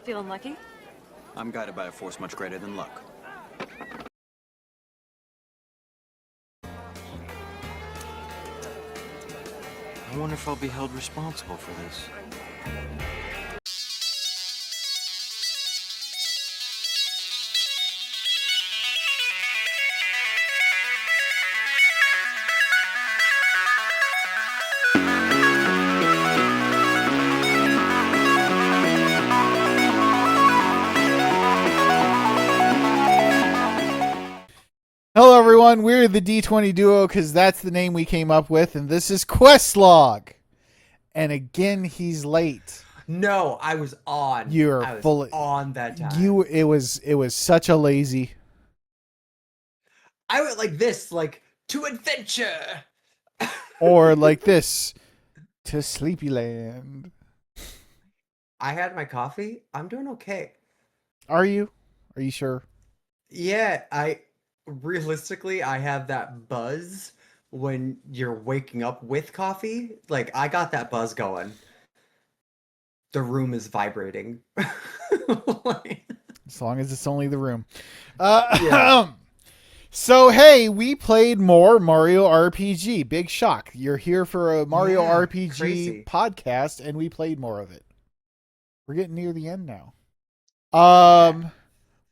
Feeling lucky? I'm guided by a force much greater than luck. I wonder if I'll be held responsible for this. Hello, everyone. We're the D20 Duo because that's the name we came up with, and this is Questlog. And again, he's late. No, I was on. You're I was fully on that time. It was such a lazy. I went like this, like to adventure, or like this to Sleepyland. I had my coffee. I'm doing okay. Are you? Are you sure? Yeah, realistically, I have that buzz when you're waking up with coffee. Like, I got that buzz going. The room is vibrating. As long as it's only the room. Yeah. So, hey, we played more Mario RPG. Big shock. You're here for a Mario RPG crazy. podcast, and we played more of it. We're getting near the end now.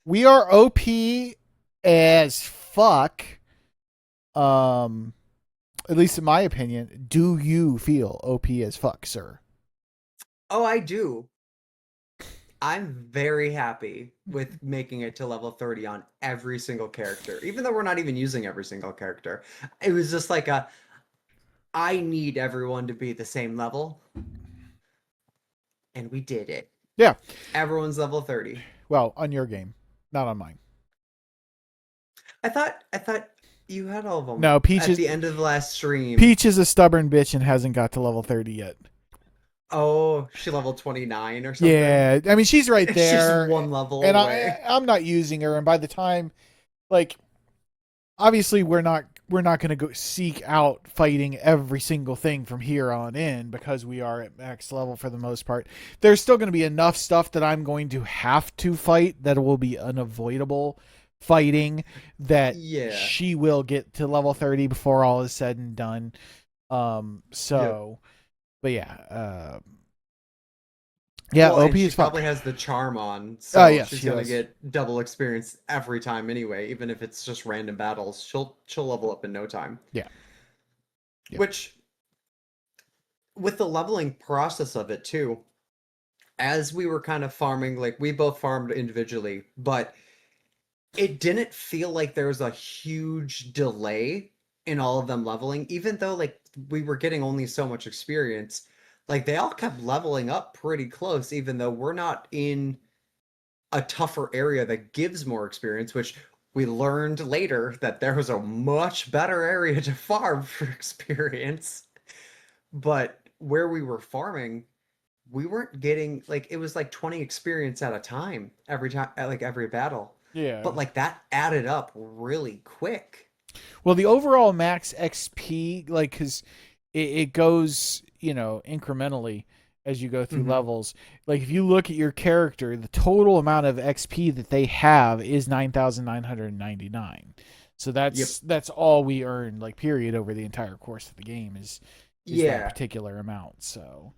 We are OP as fuck. At least in my opinion. Do you feel OP as fuck, sir? Oh, I do. I'm very happy with making it to level 30 on every single character, even though we're not even using every single character. It was just like I need everyone to be the same level. And we did it. Yeah. Everyone's level 30. Well, on your game, not on mine. I thought you had all of them. No, Peach at is the end of the last stream. Peach is a stubborn bitch and hasn't got to level 30 yet. Oh, she leveled 29 or something. Yeah, I mean she's right It's there. just one level and away. I'm not using her, and by the time, like, obviously we're not going to go seek out fighting every single thing from here on in because we are at max level for the most part. There's still going to be enough stuff that I'm going to have to fight that will be unavoidable fighting that she will get to level 30 before all is said and done. But yeah, well, OP she is fun. probably has the charm on, so yes, she's gonna get double experience every time anyway. Even if it's just random battles, she'll level up in no time. Yeah. Which, with the leveling process of it too, as we were kind of farming, like we both farmed individually, but it didn't feel like there was a huge delay in all of them leveling, even though like we were getting only so much experience. Like they all kept leveling up pretty close, even though we're not in a tougher area that gives more experience, which we learned later that there was a much better area to farm for experience. But where we were farming, we weren't getting like it was like 20 experience at a time every time, like every battle. Yeah. But like that added up really quick. Well, the overall max XP, like, because it goes, incrementally as you go through levels. Like, if you look at your character, the total amount of XP that they have is 9,999. So that's all we earn, like, period, over the entire course of the game is that particular amount. So,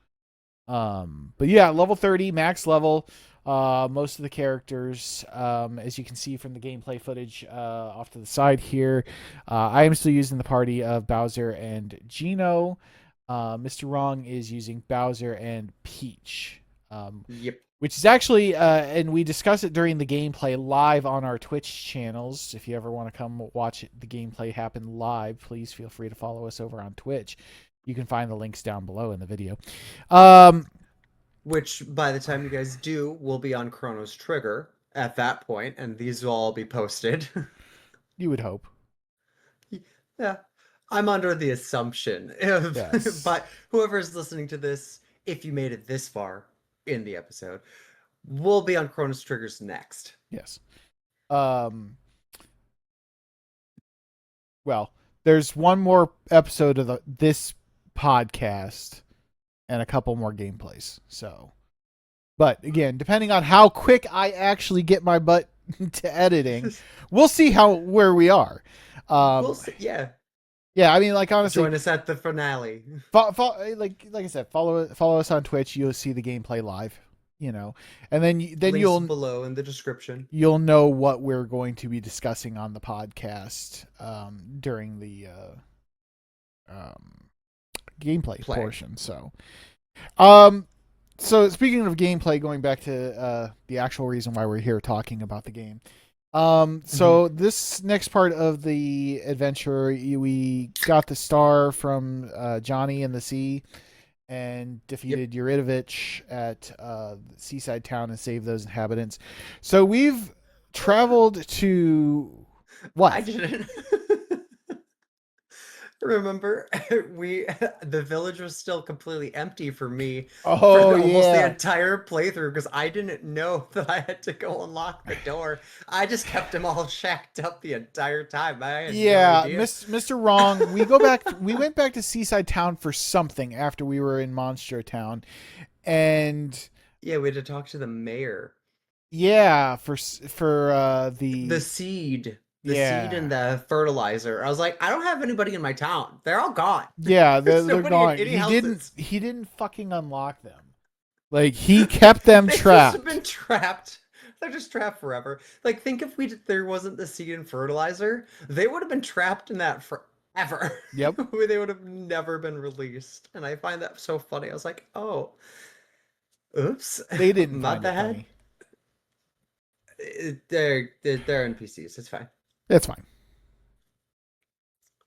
but yeah, level 30, max level. Most of the characters, as you can see from the gameplay footage off to the side here, I am still using the party of Bowser and Geno. MrWrong is using Bowser and Peach. Which is actually, and we discuss it during the gameplay live on our Twitch channels. If you ever want to come watch the gameplay happen live, please feel free to follow us over on Twitch. You can find the links down below in the video. Which, by the time you guys do, will be on Chrono's Trigger at that point, and these will all be posted. You would hope. Yeah. I'm under the assumption. But whoever's listening to this, if you made it this far in the episode, we'll be on Chrono's Triggers next. Yes. Well, there's one more episode of this podcast and a couple more gameplays. So But again, depending on how quick I actually get my butt to editing, we'll see where we are. We'll see. Yeah. Yeah, I mean, like honestly, Join us at the finale. like I said, follow us on Twitch. You'll see the gameplay live. And then Links below in the description. You'll know what we're going to be discussing on the podcast during the gameplay portion. So speaking of gameplay, going back to the actual reason why we're here talking about the game. So this next part of the adventure, we got the star from Johnny in the sea and defeated Yuridovich at Seaside Town and saved those inhabitants. So we've traveled to what? I didn't remember. The village was still completely empty for me for almost the entire playthrough because I didn't know that I had to go unlock the door. I just kept them all shacked up the entire time. I had no idea. Mr. Wrong. We went back to Seaside Town for something after we were in Monstro Town, and yeah, we had to talk to the mayor. Yeah, for the seed. The seed and the fertilizer. I was like, I don't have anybody in my town. They're all gone. Yeah, they're gone. He didn't fucking unlock them. Like he kept them trapped. They've just been trapped. They're just trapped forever. Like think if there wasn't the seed and fertilizer, they would have been trapped in that forever. Yep. They would have never been released. And I find that so funny. I was like, oh, oops. They didn't My bad. They're NPCs. It's fine. It's fine.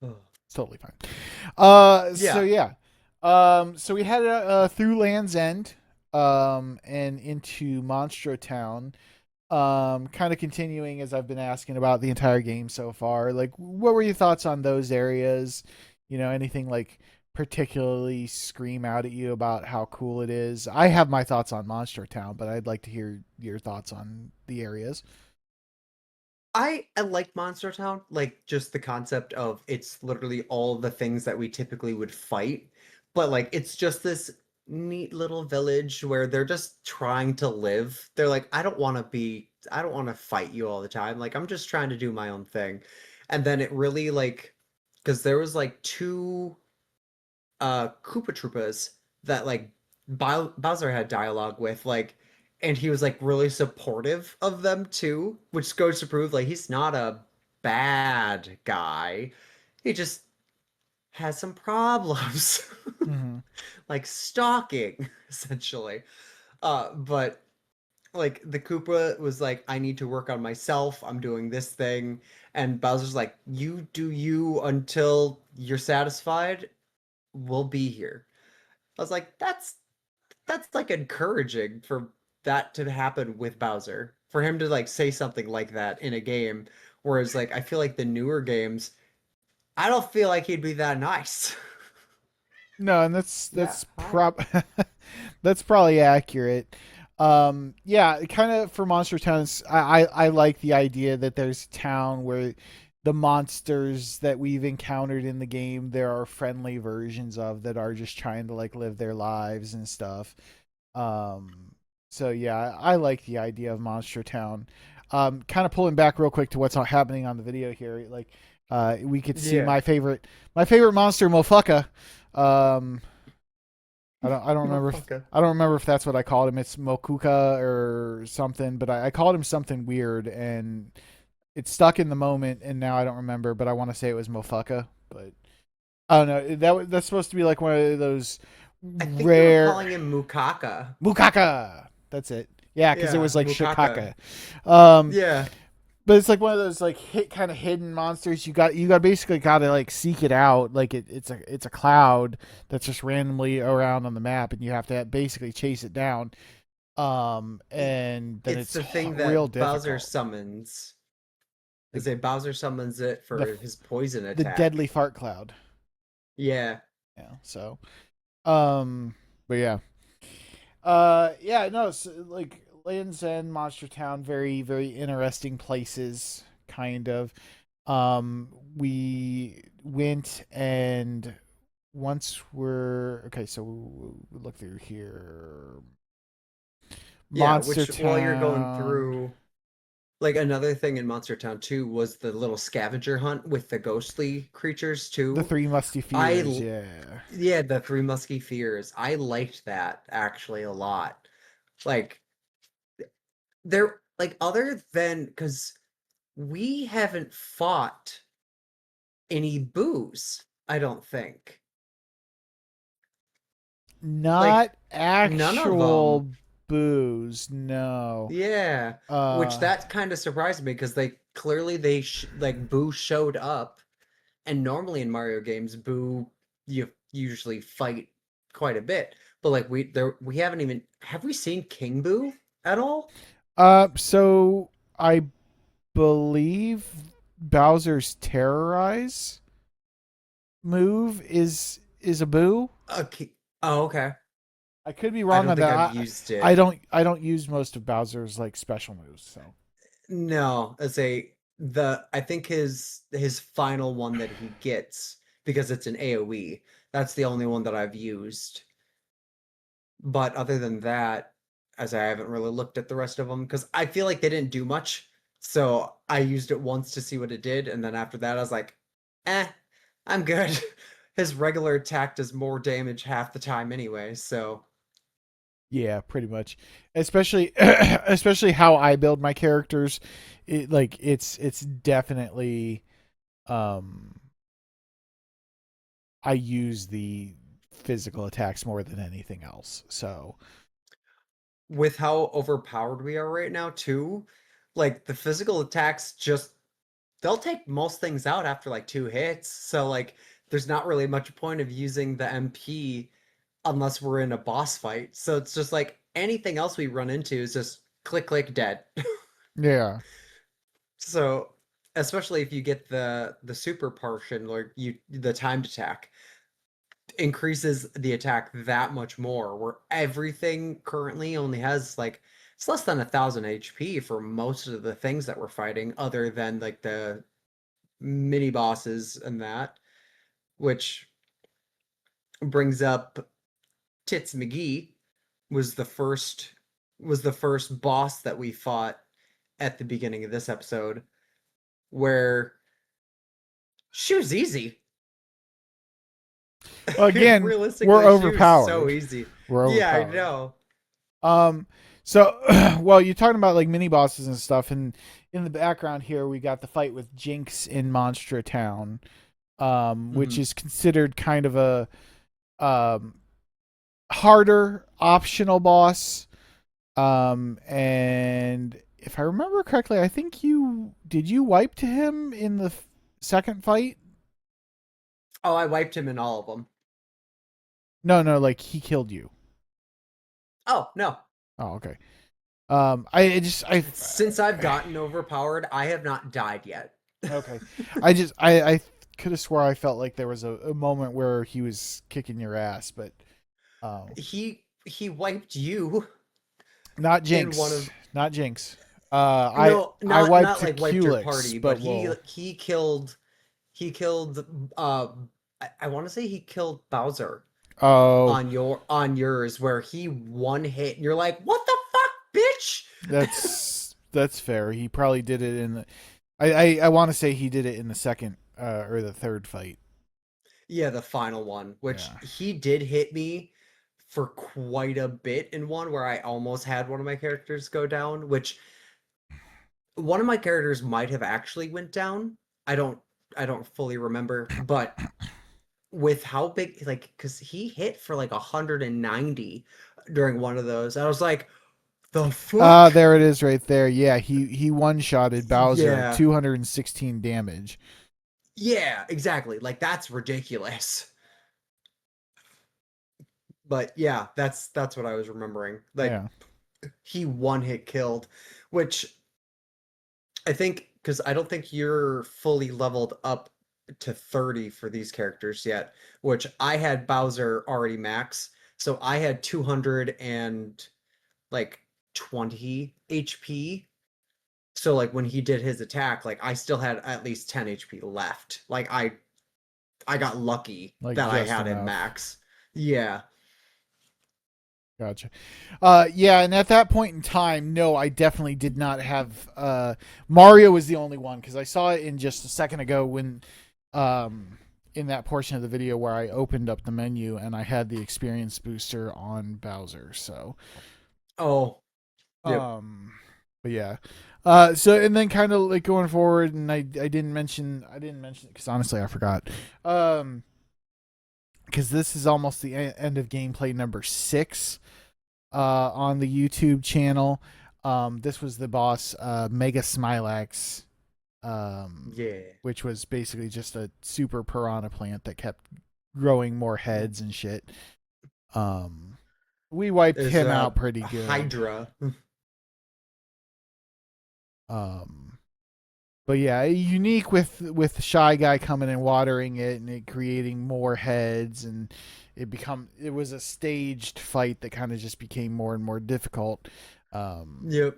Oh. It's totally fine. So we headed through Land's End, and into Monstro Town. Kind of continuing as I've been asking about the entire game so far. Like, what were your thoughts on those areas? Anything like particularly scream out at you about how cool it is? I have my thoughts on Monstro Town, but I'd like to hear your thoughts on the areas. I like Monstro Town, like just the concept of it's literally all the things that we typically would fight, but like it's just this neat little village where they're just trying to live. They're like, I don't want to fight you all the time. Like I'm just trying to do my own thing. And then it really like, because there was like two Koopa Troopas that like Bowser had dialogue with, like, and he was like really supportive of them too, which goes to prove like he's not a bad guy. He just has some problems. Like stalking, essentially. But like the Koopa was like, I need to work on myself. I'm doing this thing. And Bowser's like, you do you until you're satisfied. We'll be here. I was like, that's like encouraging for that to happen with Bowser. For him to like say something like that in a game. Whereas like I feel like the newer games, I don't feel like he'd be that nice. No, and that's that's probably accurate. Yeah, kind of for Monster Towns, I like the idea that there's a town where the monsters that we've encountered in the game, there are friendly versions of that are just trying to like live their lives and stuff. So yeah, I like the idea of Monster Town. Kind of pulling back real quick to what's happening on the video here, like we could see my favorite monster, Mofucka. I don't remember if that's what I called him. It's Mokuka or something, but I called him something weird and it stuck in the moment, and now I don't remember, but I want to say it was Mofuka, but I don't know. That's supposed to be like one of those rare. They were calling him Mukaka. Mukaka. That's it. Yeah, because it was like Mukaka. Shikaka. Yeah. But it's like one of those like kind of hidden monsters. You got basically got to like seek it out. Like it's a cloud that's just randomly around on the map, and you have to basically chase it down. And then it's the thing that Bowser summons. Bowser summons it for his poison attack. The deadly fart cloud. Yeah. Yeah. So, but yeah. Yeah. No. So, like. Land's End, Monster Town, very, very interesting places, kind of. We went and once we're... Okay, so we'll look through here. Yeah, Monster which while you're going Town. through, like another thing in Monster Town 2 was the little scavenger hunt with the ghostly creatures The too. Three I Musketeers, l- yeah. yeah, the Three Musketeers. I liked that actually a lot. Like there like other than because we haven't fought any boos, I don't think. Like Not none of them. actual booze, no. Yeah, which Uh that kind of surprised me because they clearly like Boo showed up, and normally in Mario games, Boo you usually fight quite a bit, but like we haven't even have we seen King Boo at all? so I believe Bowser's terrorize move is a boo. Okay. Oh, okay. I could be I wrong don't on think that. I've I, used I it. don't I don't use most of Bowser's like special moves, so No, as a the I think his final one that he gets because it's an AoE. That's the only one that I've used. But other than that, as I haven't really looked at the rest of them because I feel like they didn't do much. So I used it once to see what it did, and then after that I was like, eh, I'm good. His regular attack does more damage half the time anyway, so yeah, pretty much. Especially especially how I build my characters. It's definitely um I use the physical attacks more than anything else. So with how overpowered we are right now too, like the physical attacks just they'll take most things out after like two hits. So like there's not really much point of using the MP unless we're in a boss fight. So it's just like anything else we run into is just click click dead. yeah. So especially if you get the super portion or the timed attack increases the attack that much more where everything currently only has like it's less than 1,000 HP for most of the things that we're fighting other than like the mini bosses and that, which brings up Tits McGee was the first was the first boss that we fought at the beginning of this episode, where she was easy. Well, again, we're Realistically, she was so overpowered. easy. We're Yeah, I overpowered. know. Um, so, well, you're talking about like mini bosses and stuff, and in the background here, we got the fight with Jinx in Monstro Town, which Mhm. is considered kind of a um, harder optional boss. And if I remember correctly, I think you wipe to him in the second fight. Oh, I wiped him in all of them. No, no, like he killed you. Oh, no. Oh, okay. I just I Since I've gotten overpowered, I have not died yet. okay. I could have swore I felt like there was a moment where he was kicking your ass, but He wiped you not in one Jinx, of not Jinx. no, I wiped not to like wiped your Culex, party, but but he well, he killed he killed uh I want to say he killed Bowser oh, on yours where he one hit and you're like, "What the fuck, bitch?" that's fair. He probably did it in the. I want to say he did it in the second or the third fight. Yeah, the final one, which Yeah. he did hit me for quite a bit in one where I almost had one of my characters go down, which one of my characters might have actually went down. I don't I don't fully remember, but with how big like because he hit for like 190 during one of those. I was like, the fuck? There it is right there. Yeah, he one-shotted Bowser, Yeah. 216 damage. Yeah, exactly. Like that's ridiculous. But yeah, that's what I was remembering. Like Yeah. he one hit killed, which I think because I don't think you're fully leveled up to 30 for these characters yet, which I had Bowser already max. So I had 200 and like 20 HP. So like when he did his attack, like I still had at least 10 HP left. Like I got lucky Like that I just had him enough. max. Yeah. Gotcha. Yeah, and at that point in time, no, I definitely did not have. Mario was the only one because I saw it in just a second ago when, in that portion of the video where I opened up the menu and I had the experience booster on Bowser. So, Oh, yep. but yeah. So and then kind of like going forward, and I didn't mention it because honestly I forgot. Because this is almost the end of gameplay number 6 on the YouTube channel. This was the boss, Mega Smilax, Yeah. which was basically just a super piranha plant that kept growing more heads and shit. We wiped There's him out pretty a good. Hydra. But yeah, unique with Shy Guy coming and watering it and it creating more heads, and it was a staged fight that kind of just became more and more difficult. Yep.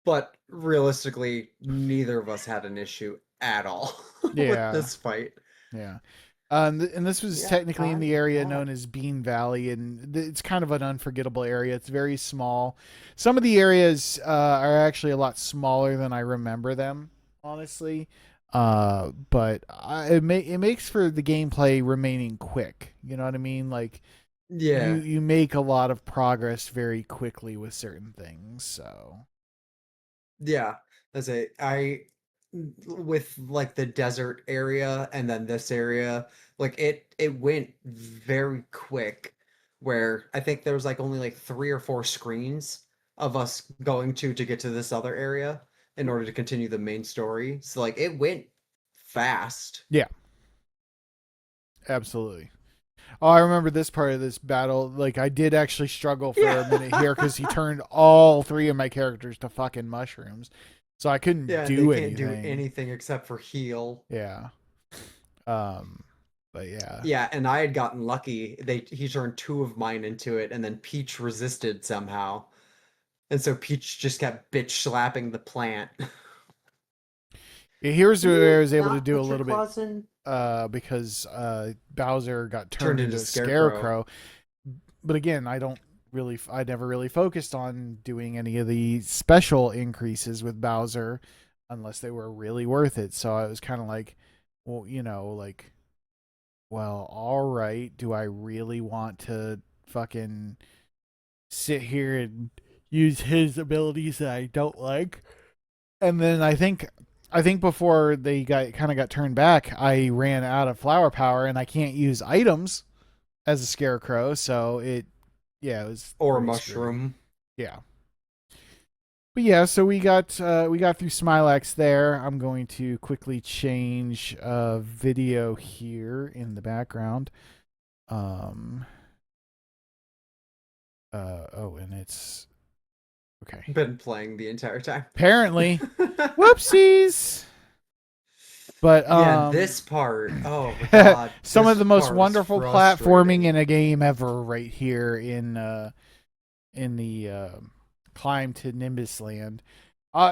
But realistically, neither of us had an issue at all with this fight. Yeah. And this was technically in the area known as Bean Valley, and it's kind of an unforgettable area. It's very small. Some of the areas are actually a lot smaller than I remember them, honestly. But it makes for the gameplay remaining quick. You know what I mean? Like, Yeah. you make a lot of progress very quickly with certain things. So Yeah. That's it. With like the desert area and then this area, like it went very quick, where I think there was like only like 3 or 4 screens of us going to get to this other area in order to continue the main story. So like it went fast. yeah, absolutely. Oh, I remember this part of this battle. Like, I did actually struggle for a minute here because he turned all 3 of my characters to fucking mushrooms, so I couldn't Yeah, do they can't do anything. anything except for heal. Yeah. But yeah. Yeah, and I had gotten lucky. He turned 2 of mine into it, and then Peach resisted somehow. And so Peach just kept bitch slapping the plant. Here's where I was able to Not do a put your little bit claws in? because Bowser got Turned turned into into a Scarecrow. scarecrow. But again, I never really focused on doing any of the special increases with Bowser unless they were really worth it. So I was kind of like, well, like, well, all right, do I really want to fucking sit here and use his abilities that I don't like? And then I think before they got turned back, I ran out of flower power and I can't use items as a scarecrow, so it was Or a pretty screwed. mushroom. Yeah. But yeah, so we got through Smilax there. I'm going to quickly change video here in the background. And it's okay. Been playing the entire time. Apparently. Whoopsies. But Yeah, this part. Oh my god. some of this the most part was wonderful platforming frustrating. in a game ever right here in the climb to Nimbus Land.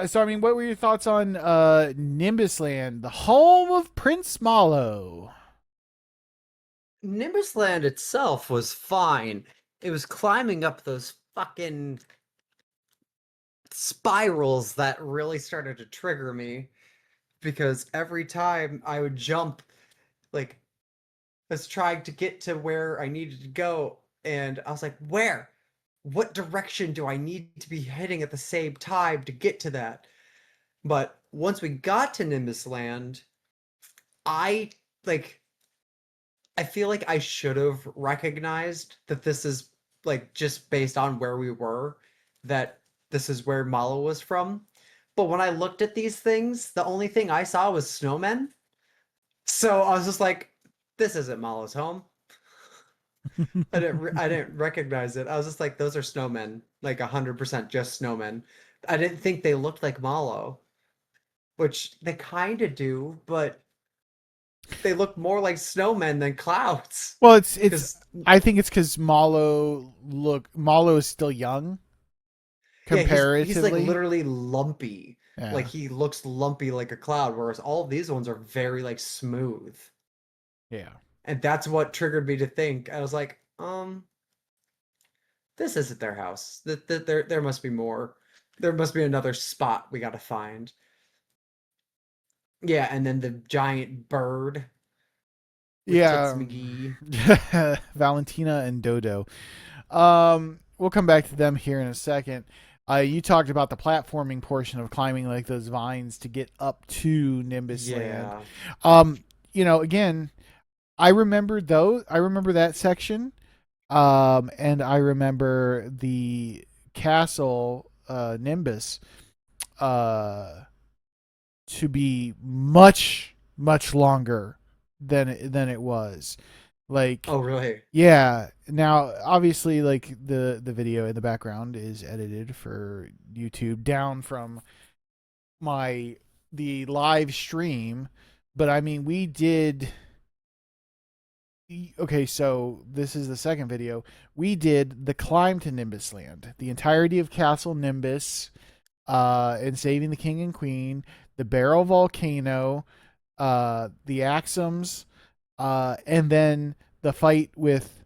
So I mean, what were your thoughts on Nimbus Land, the home of Prince Mallow? Nimbus Land itself was fine. It was climbing up those fucking spirals that really started to trigger me, because every time I would jump, like, I was trying to get to where I needed to go, and I was like, where? What direction do I need to be heading at the same time to get to that? But once we got to Nimbus Land, I like I feel like I should have recognized that this is like just based on where we were, that this is where Malo was from. But when I looked at these things, the only thing I saw was snowmen. So I was just like, this isn't Malo's home. I didn't recognize it. I was just like, those are snowmen, like 100% just snowmen. I didn't think they looked like Malo, which they kind of do, but they look more like snowmen than clouds. Well, it's Because I think it's because Mallow is still young yeah, he's like comparatively. literally lumpy. Yeah. Like he looks lumpy like a cloud, whereas all of these ones are very like smooth. Yeah. And that's what triggered me to think. I was like, this isn't their house. There must be more. There must be another spot we gotta find. Yeah, and then the giant bird with Tits Yeah, McGee. Valentina and Dodo. We'll come back to them here in a second. You talked about the platforming portion of climbing like those vines to get up to Nimbus Land. Yeah. Again, I remember those. I remember that section. And I remember the castle Nimbus uh, to be much longer than it was. Like, Oh, really? yeah. Now, obviously, like the video in the background is edited for YouTube down from my the live stream, but I mean, we did. Okay, so this is the second video. We did the climb to Nimbus Land, the entirety of Castle Nimbus, and saving the king and queen, the barrel volcano, the Axums, and then the fight with,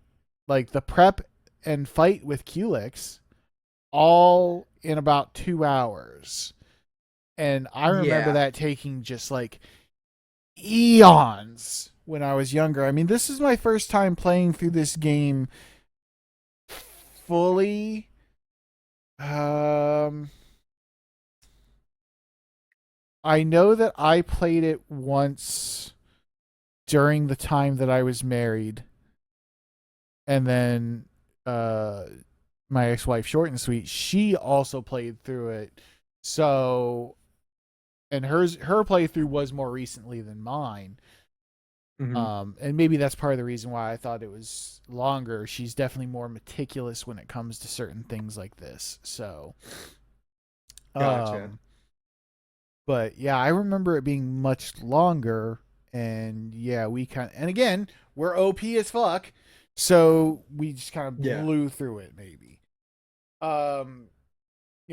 like, the prep and fight with Culex, all in about 2 hours. And I remember Yeah. that taking just like eons when I was younger. I mean, this is my first time playing through this game fully. I know that I played it once during the time that I was married, and then my ex-wife, Short and Sweet, she also played through it. So, and her playthrough was more recently than mine. Hmm. And maybe that's part of the reason why I thought it was longer. She's definitely more meticulous when it comes to certain things like this. So, Gotcha. um, but yeah, I remember it being much longer. And yeah, and again, we're OP as fuck. So we just kind of Yeah. blew through it, maybe. Um,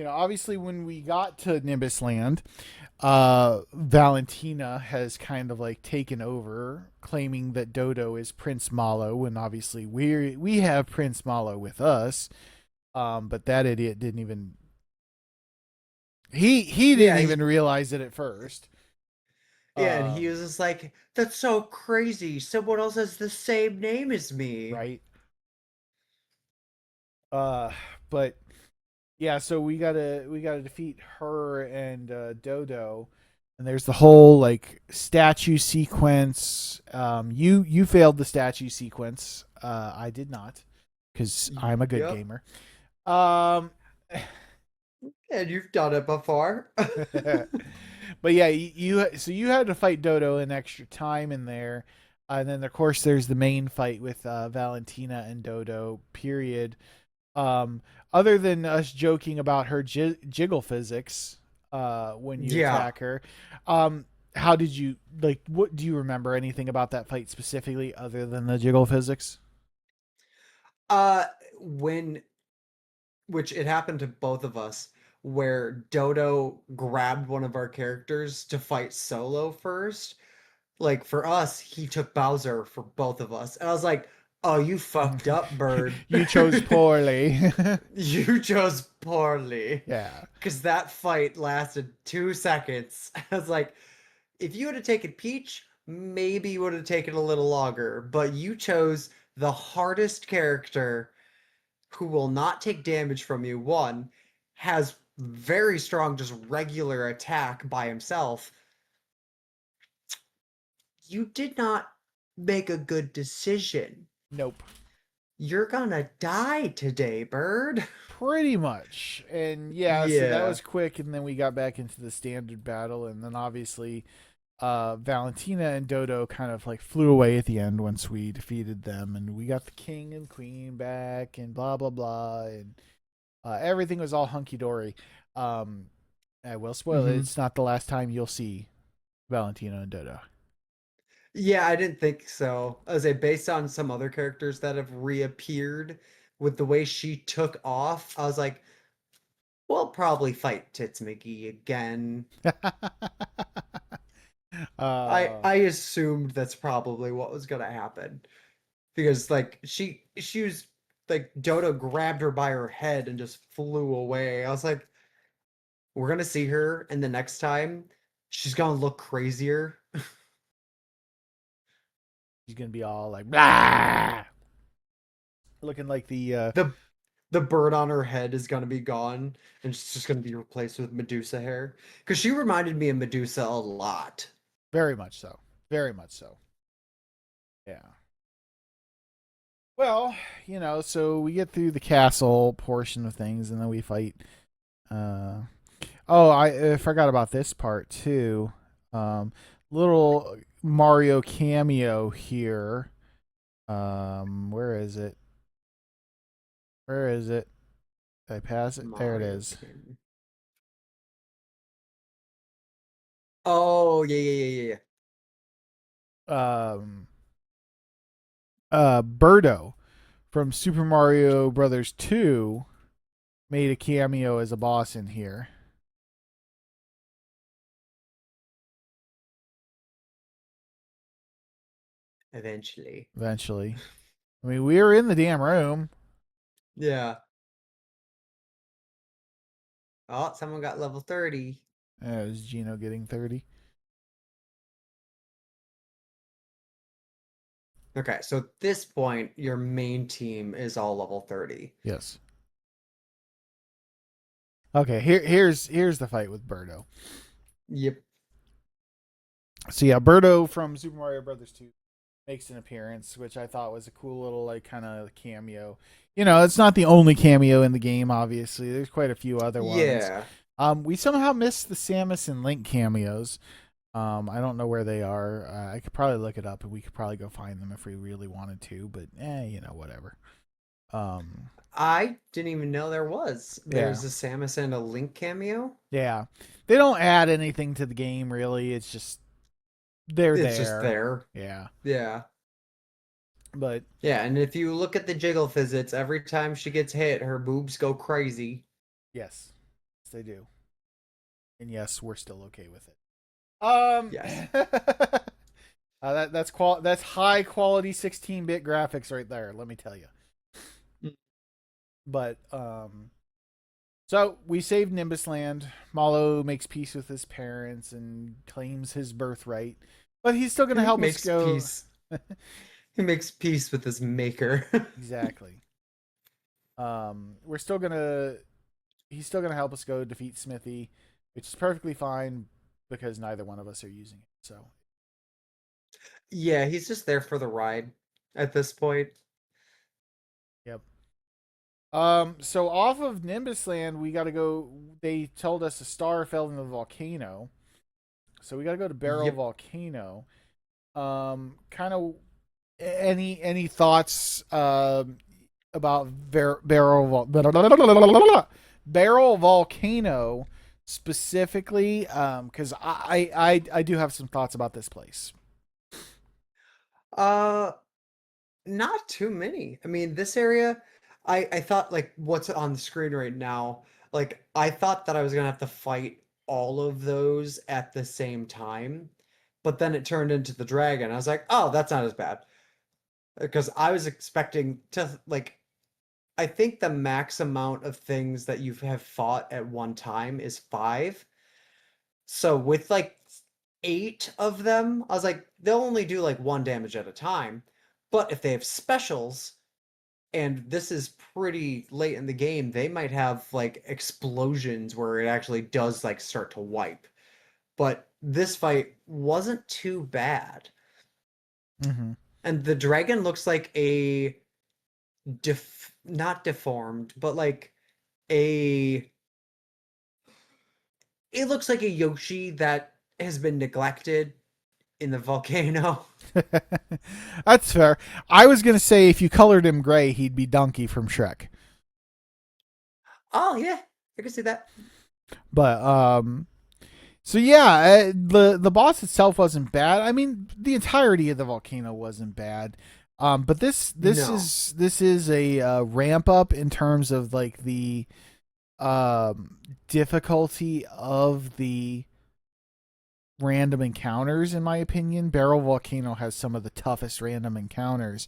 Obviously when we got to Nimbus Land, Valentina has kind of like taken over, claiming that Dodo is Prince Malo, and obviously we have Prince Malo with us. But that idiot didn't even he Yeah. didn't even realize it at first. Yeah, and he Um, was just like, "That's so crazy. Someone else has the same name as me." right. Uh, but yeah, so we gotta defeat her and Dodo, and there's the whole like statue sequence. You failed the statue sequence. I did not, because I'm a good Yep. gamer. Um, And you've done it before. but yeah, so you had to fight Dodo an extra time in there, and then of course there's the main fight with Valentina and Dodo. Period. Um, Other than us joking about her jiggle physics, when you Yeah. attack her, um, how did you like? What do you remember anything about that fight specifically, other than the jiggle physics? Uh, when which it happened to both of us, where Dodo grabbed one of our characters to fight solo first. Like for us, he took Bowser for both of us. And I was like, "Oh, you fucked up, bird." You chose poorly. You chose poorly. Yeah. Because that fight lasted 2 seconds. I was like, if you would have taken Peach, maybe you would have taken a little longer. But you chose the hardest character who will not take damage from you. One, has very strong, just regular attack by himself. You did not make a good decision. Nope. You're gonna die today, bird. Pretty much. And yeah, so that Yeah. was quick, and then we got back into the standard battle, and then obviously Valentina and Dodo kind of like flew away at the end once we defeated them, and we got the king and queen back, and blah blah blah, and everything was all hunky dory. Um, I will spoil it. Hmm. It's not the last time you'll see Valentina and Dodo. Yeah, I didn't think so. I was say based on some other characters that have reappeared with the way she took off, I was like, we'll probably fight Tits McGee again. I assumed that's probably what was gonna happen because like she was like Dodo grabbed her by her head and just flew away. I was like, we're gonna see her, and the next time she's gonna look crazier. He's gonna be all like, blah! Looking like the The the bird on her head is gonna be gone, and it's just gonna be replaced with Medusa hair. Because she reminded me of Medusa a lot. very much so, very much so. Yeah. Well, so we get through the castle portion of things, and then we fight. Oh, I forgot about this part too. Little Mario cameo here. Where is it? Where is it? Did I pass it? There it Mario is. King. Oh, yeah, yeah, yeah, yeah. Um, Birdo from Super Mario Brothers 2 made a cameo as a boss in here. Eventually. Eventually, I mean, we were in the damn room. Yeah. Oh, someone got level 30. It was Gino getting 30. Okay, so at this point, your main team is all level 30. Yes. Okay, here's the fight with Birdo. Yep. So yeah, Birdo from Super Mario Brothers 2 makes an appearance, which I thought was a cool little like kind of cameo. It's not the only cameo in the game, obviously. There's quite a few other ones. Yeah. We somehow missed the Samus and Link cameos. I don't know where they are. I could probably look it up, and we could probably go find them if we really wanted to. But whatever. I didn't even know there was. There's Yeah. a Samus and a Link cameo. Yeah, they don't add anything to the game really. It's just they're It's there. just there. Yeah, Yeah. but Yeah, and if you look at the jiggle physics, every time she gets hit, her boobs go crazy. yes, they do. And yes, we're still okay with it. Yes. That's high quality 16-bit graphics right there. Let me tell you. Mm. But so we saved Nimbus Land. Malo makes peace with his parents and claims his birthright, but he's still going to help us Makes go. peace. He makes peace with his maker. Exactly. We're still gonna. He's still gonna help us go defeat Smithy, which is perfectly fine because neither one of us are using it. So Yeah, he's just there for the ride at this point. yep. So off of Nimbus Land, we got to go. They told us a star fell in the volcano, so we got to go to Barrel Yep. Volcano. Kind of any thoughts about Barrel Volcano specifically? Because I do have some thoughts about this place. Uh, Not too many. I mean, this area, I thought like what's on the screen right now, like I thought that I was gonna have to fight all of those at the same time, but then it turned into the dragon. I was like, oh, that's not as bad. Because I was expecting to like I think the max amount of things that you have fought at one time is 5. So with like 8 of them, I was like, they'll only do like 1 damage at a time. But if they have specials, and this is pretty late in the game, they might have like explosions where it actually does like start to wipe. But this fight wasn't too bad. Mm-hmm. And the dragon looks like a not deformed, but like a it looks like a Yoshi that has been neglected in the volcano. That's fair. I was gonna say if you colored him gray, he'd be Donkey from Shrek. Oh yeah, I can see that. But so yeah, the boss itself wasn't bad. I mean, the entirety of the volcano wasn't bad. But this No. is a ramp up in terms of like the difficulty of the random encounters, in my opinion. Barrel Volcano has some of the toughest random encounters,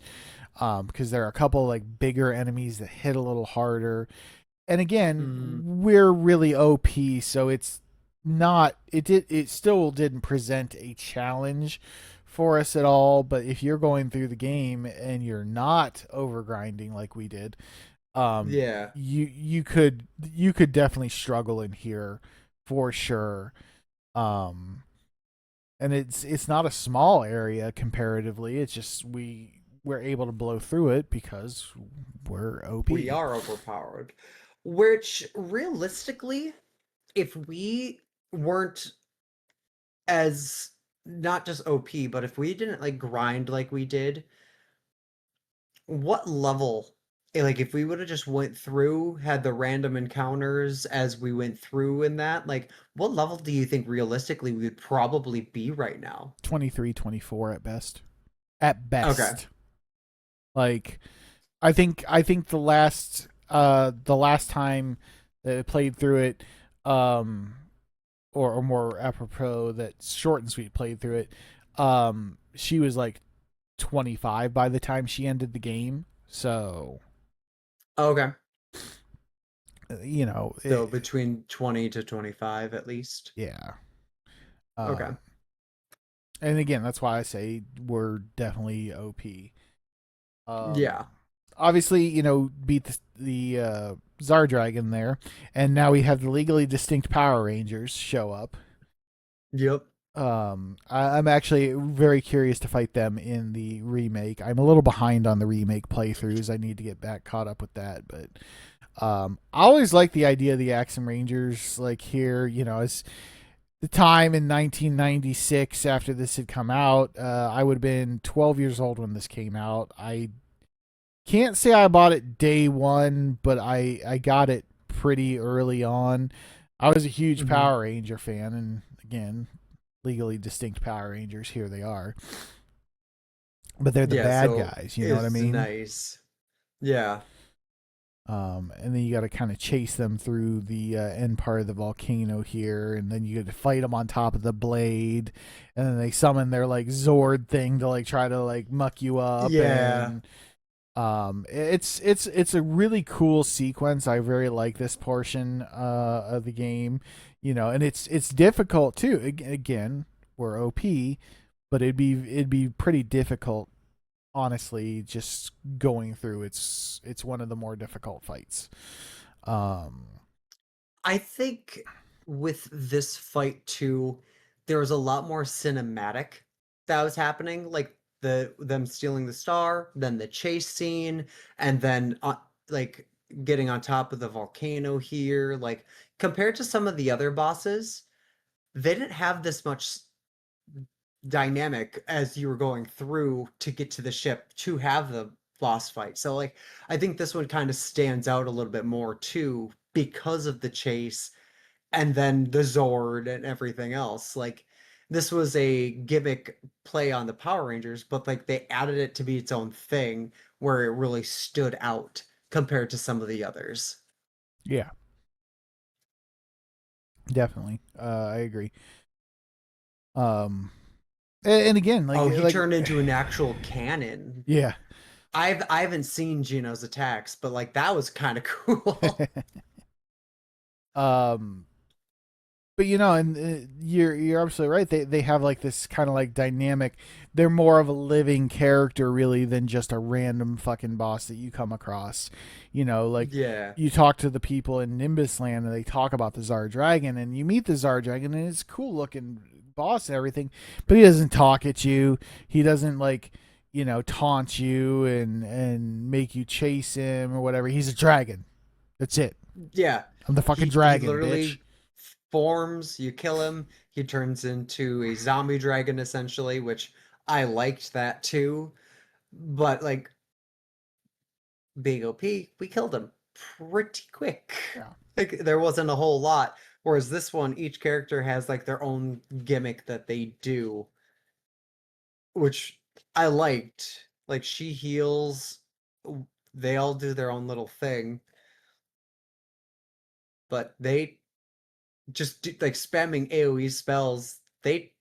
because there are a couple like bigger enemies that hit a little harder. And again, we're really OP, so it's not it still didn't present a challenge for us at all. But if you're going through the game and you're not overgrinding like we did, Yeah. you could definitely struggle in here for sure. Um, and it's not a small area comparatively. It's just we're able to blow through it because we're OP. We are overpowered. Which realistically, if we weren't as not just OP, but if we didn't like grind like we did, what level like if we would have just went through, had the random encounters as we went through in that, like what level do you think realistically we would probably be right now? 23, 24 at best. At Okay. best. Like I think the last time that I played through it, or more apropos that Short and Sweet played through it, she was like 25 by the time she ended the game. So, Okay. you know, So between 20 to 25 at least. yeah. Okay. And again, that's why I say we're definitely OP. Yeah. Obviously, beat the Zar Dragon there, and now we have the legally distinct Power Rangers show up. Yep. I'm actually very curious to fight them in the remake. I'm a little behind on the remake playthroughs. I need to get back caught up with that, but I always like the idea of the Axum Rangers, like here, as the time in 1996 after this had come out. I would have been 12 years old when this came out. I can't say I bought it day one, but I got it pretty early on. I was a huge Power Ranger fan, and again, legally distinct Power Rangers, here they are. But they're the bad so guys, you know what I it's mean? nice. Yeah. And then you got to kind of chase them through the end part of the volcano here, and then you got to fight them on top of the blade, and then they summon their like Zord thing to like try to like muck you up. Yeah. And it's a really cool sequence. I very like this portion of the game, and it's difficult too. Again, we're OP, but it'd be pretty difficult, honestly, just going through. It's one of the more difficult fights. I think with this fight too, there was a lot more cinematic that was happening, like them stealing the star, then the chase scene, and then like getting on top of the volcano here. Like compared to some of the other bosses, they didn't have this much dynamic as you were going through to get to the ship to have the boss fight. So like I think this one kind of stands out a little bit more too because of the chase and then the Zord and everything else. Like this was a gimmick play on the Power Rangers, but like they added it to be its own thing where it really stood out compared to some of the others. Yeah, definitely. I agree. Um, and again, Oh, he like turned into an actual cannon. yeah. I haven't seen Gino's attacks, but like that was kind of cool. um, but and you're absolutely right. They have like this kind of like dynamic. They're more of a living character really than just a random fucking boss that you come across. Like Yeah. you talk to the people in Nimbus Land and they talk about the Zar Dragon, and you meet the Zar Dragon, and it's a cool looking boss and everything, but he doesn't talk at you. He doesn't like taunt you and make you chase him or whatever. He's a dragon. That's it. Yeah. I'm the fucking He dragon, bitch. literally forms, you kill him, he turns into a zombie dragon essentially, which I liked that too. But like being OP, we killed him pretty quick. Yeah. Like there wasn't a whole lot. Whereas this one, each character has like their own gimmick that they do, which I liked. Like she heals, they all do their own little thing, but they just do, like spamming AoE spells. They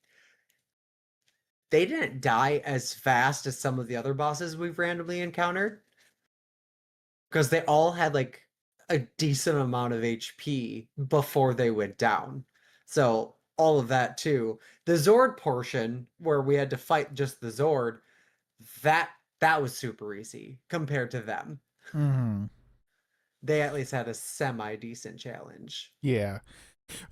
they didn't die as fast as some of the other bosses we've randomly encountered because they all had like a decent amount of HP before they went down. So all of that too. The Zord portion where we had to fight just the Zord, that that was super easy compared to them. Mm-hmm. They at least had a semi decent challenge. Yeah.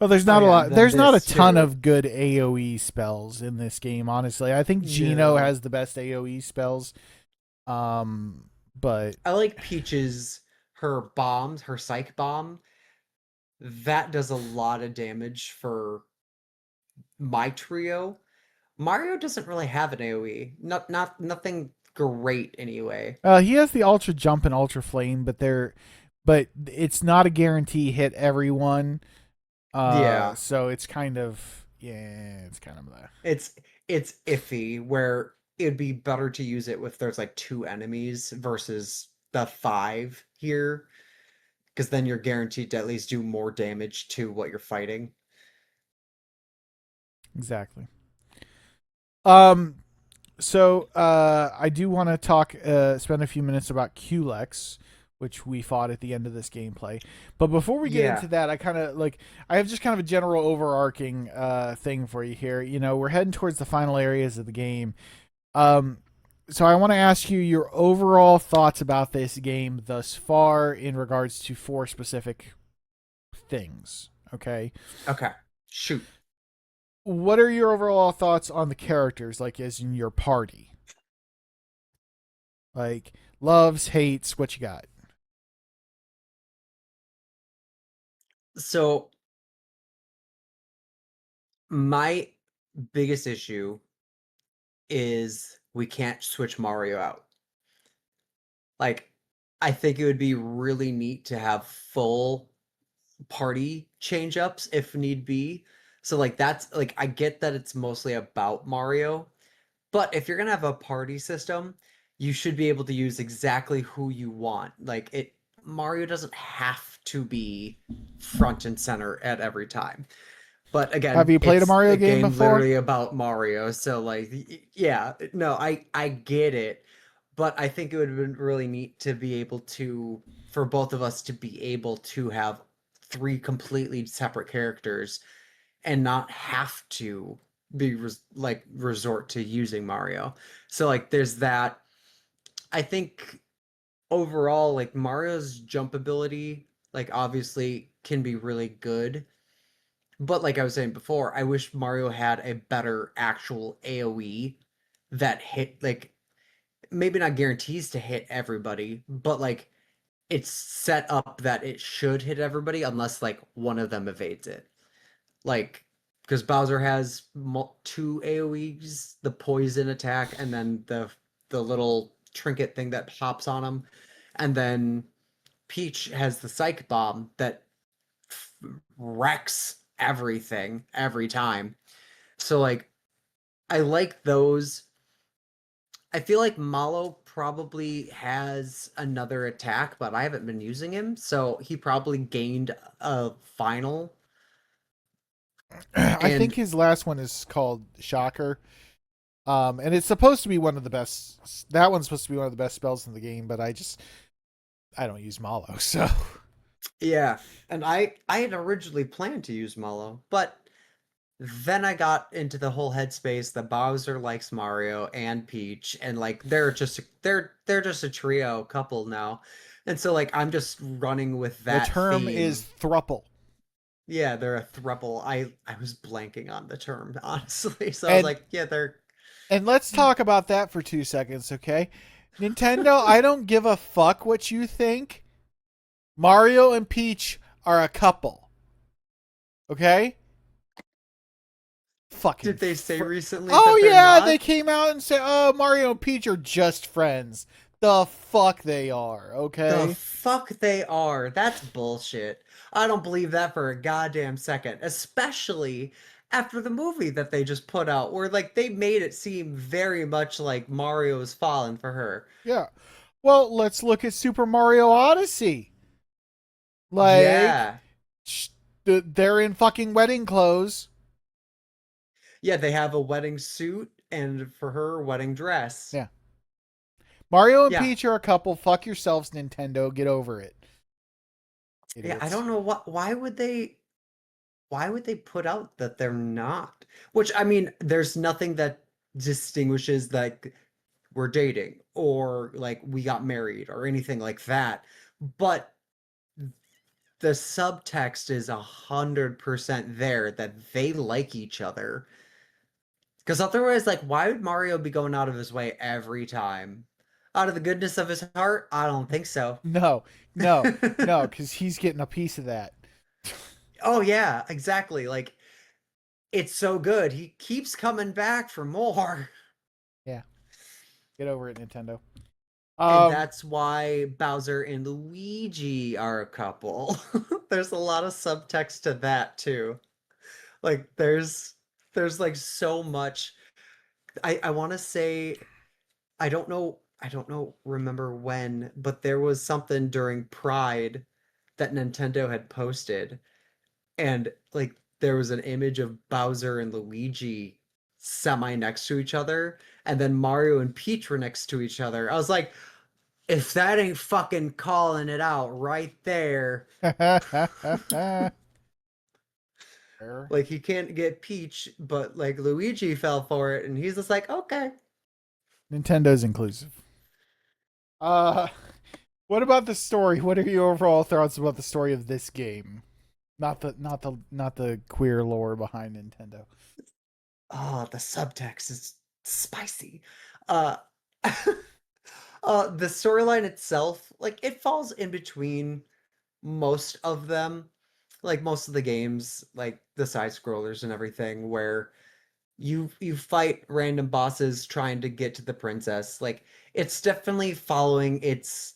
Well, there's Oh not a yeah, and lot. then There's not a this ton too. of good AOE spells in this game, honestly. I think Gino No. has the best AOE spells. But I like Peach's her bombs, her psych bomb. That does a lot of damage for my trio. Mario doesn't really have an AoE. Nothing great anyway. he has the Ultra Jump and Ultra Flame, but it's not a guarantee hit everyone. Yeah. So it's kind of it's kind of that. It's it's iffy where it'd be better to use it if there's like two enemies versus the five here, because then you're guaranteed to at least do more damage to what you're fighting. Exactly. Um. So I do want to talk, spend a few minutes about QLEX, which we fought at the end of this gameplay. But before we get Yeah. into that, I have just kind of a general overarching thing for you here. You know, we're heading towards the final areas of the game. Um, so I want to ask you your overall thoughts about this game thus far in regards to four specific things. Okay. Okay. Shoot. What are your overall thoughts on the characters, like as in your party? Like loves, hates, what you got? So my biggest issue is we can't switch Mario out. Like, I think it would be really neat to have full party change ups if need be. So like that's like I get that it's mostly about Mario, but if you're gonna have a party system, you should be able to use exactly who you want. Like it Mario doesn't have to be front and center at every time. But Have again, you played a it's Mario a game game before? literally about Mario, so like yeah, no, I get it, but I think it would have been really neat to be able to for both of us to be able to have three completely separate characters and not have to be like resort to using Mario. So like there's that. I think overall like Mario's jump ability like obviously can be really good, but like I was saying before, I wish Mario had a better actual AoE that hit like maybe not guarantees to hit everybody, but like it's set up that it should hit everybody unless like one of them evades it. Like because Bowser has two AoEs, the poison attack and then the little trinket thing that pops on him, and then Peach has the psych bomb that wrecks everything every time. So like I like those. I feel like Malo probably has another attack, but I haven't been using him, so he probably gained a final. I think And his last one is called Shocker. And it's supposed to be one of the best. That one's supposed to be one of the best spells in the game, but I don't use Malo, so yeah, and I had originally planned to use Malo, but then I got into the whole headspace that Bowser likes Mario and Peach, and like they're just a trio couple now, and so like I'm just running with the that term is theme. thruple. Yeah, they're a thruple. I was blanking on the term honestly, so I was And like, yeah, they're and let's talk about that for 2 seconds, okay? Nintendo, I don't give a fuck what you think. Mario and Peach are a couple. Okay? Did they say recently Oh that they're yeah, they not? came out and said, "Oh, Mario and Peach are just friends." The fuck they are, The okay? fuck they are. That's bullshit. I don't believe that for a goddamn second, especially after the movie that they just put out, where like they made it seem very much like Mario's fallen for her. Yeah. Well, let's look at Super Mario Odyssey. Like, Yeah. they're in fucking wedding clothes. Yeah, they have a wedding suit and for her wedding dress. Yeah. Mario and Yeah. Peach are a couple. Fuck yourselves, Nintendo. Get over it. Yeah, I Idiots. don't know why would they put out that they're not? Which I mean, there's nothing that distinguishes like we're dating or like we got married or anything like that. But the subtext is 100% there that they like each other. Because otherwise, like, why would Mario be going out of his way every time? Out of the goodness of his heart? I don't think so. No, no, no, because he's getting a piece of that. Oh yeah, exactly. Like it's so good. He keeps coming back for more. Yeah. Get over it, Nintendo. And that's why Bowser and Luigi are a couple. There's a lot of subtext to that too. Like there's like so much. I want to say I don't know remember when, but there was something during Pride that Nintendo had posted and like there was an image of Bowser and Luigi semi next to each other and then Mario and Peach were next to each other. I was like, if that ain't fucking calling it out right there. Fair. Like he can't get Peach, but like Luigi fell for it and he's just like, okay. Nintendo's inclusive. Uh, what about the story? What are your overall thoughts about the story of this game? Not the queer lore behind Nintendo. Oh, the subtext is spicy. Uh the storyline itself, like it falls in between most of them. Like most of the games, like the side scrollers and everything, where you fight random bosses trying to get to the princess. Like it's definitely following it's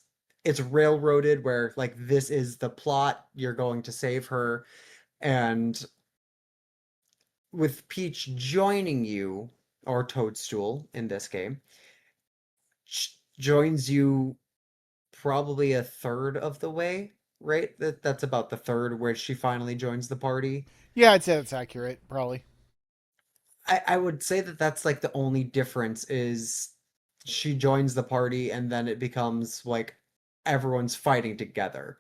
railroaded where like this is the plot, you're going to save her, and with Peach joining you, or Toadstool in this game, joins you probably a third of the way, right? That's about the third where she finally joins the party. Yeah, I'd say that's accurate, probably. I would say that that's like the only difference is she joins the party and then it becomes like everyone's fighting together.